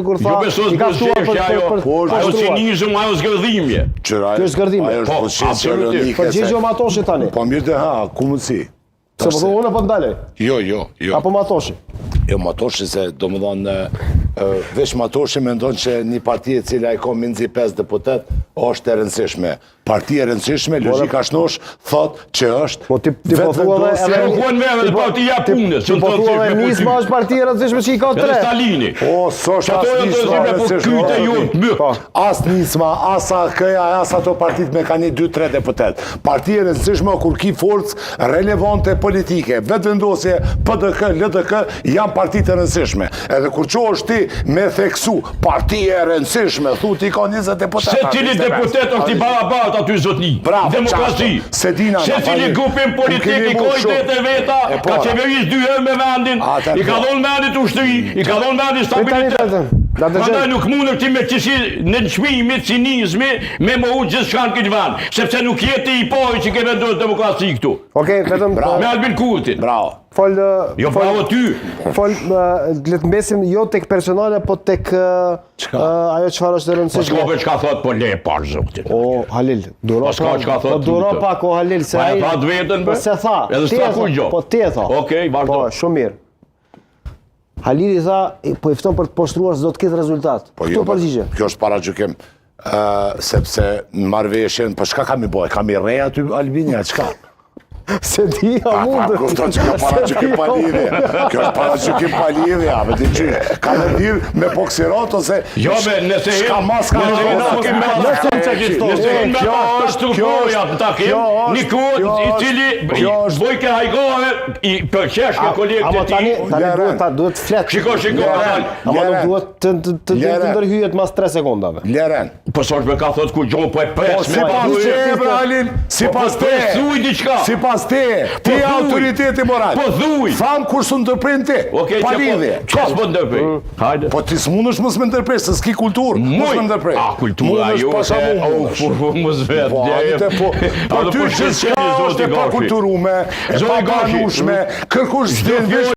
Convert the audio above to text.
kur tha, i ka ftuar për ajo cinizëm, ajo zgërdhimje. Kjo është zgërdhime. Po, absolutisht. Po Gjergjo Matoshi tani. Po mirë dhe ku mundësi. Se po thonë unë po ndalej. Jo. Apo Matoshi. Jo, Matoshi se do më thonë, veç Matoshi me ndonë që një parti e cila i ka minzi 5 deputet, është e rëndësishme. Parti e rëndësishme, logika shnosh, thot që është... Po ti po thua dhe... Se nuk kuan me dhe partia punës. Ti po thua dhe Nisma është parti e rëndësishme që i ka 3. Edhe Stalini. O, s'është as Nisma rëndësishme. As Nisma, as këja, as ato partit me ka një 2-3 deputet. Parti e rëndësishme kur ki forcë relevante politike, vetë vendosje, PDK, LDK, janë partit e rëndësishme. Edhe kur që është ti me theksu parti e rëndësishme, thu ti ka 20 deputet. Se cili deputet është i barabat aty zotni. Demokraci. Se cili grupin politik i kojtet e veta, ka qeveris 2 herë me vendin, i ka dhonë vendit ushtëri, i ka dhonë vendit stabilitet. Prandaj nuk mundër ti me qësi në nëshmimi, cinizmi, me më u gjithë shkanë këtë vend, sepse nuk jeti i pojë që ke vendosë demokraci këtu. Okej, vetëm... Me Albin Kurtin. Bravo. Jo, bravo ty. Le të mbesim jo tek personale, po tek ajo çfarë është e rëndësishme. Po çka thot po le par zotin. O Halil, duro pak o Halil se ai. Pa vetën Po se tha. Edhe s'ka kur gjë. Po ti e tha. Okej, vazhdo. Po shumë mirë. Halili tha, po i fton për të poshtruar se do të ketë rezultat. Kto përgjigje? Kjo është paragjykim. Sepse në marrëveshjen, po çka kam i bëj? Kam i rrej aty Albania, çka? Se di, a mundë. Pa, kupton që ka paragjykim pa lidhje. Kjo është paragjykim pa lidhje, a me ti që ka me dirë me boksirat ose... Jo, me nëse shka mas ka Kjo është goja të takim, një kod i cili bojke hajgove i përqesh ke kolegë të ti. Tani duhet fletë. Shiko, ama nuk duhet të ndërhyjet mas 3 sekundave. Leren. Po s'është me ka thot ku gjonë po e pres me si pas te, thuj diqka. Si pas te, ti autoriteti moral. Po thuj. Tham kur së ndërprin ti. Pa lidhje. Qa s'po ndërprin? Hajde. Po ti s'munësh mësë me ndërprin, se s'ki kultur. Mësë me ndërprin. A, kultura ju se... Mësë vetë. Po ty që s'ka është e pa kulturume, e pa banushme, kërkush zdin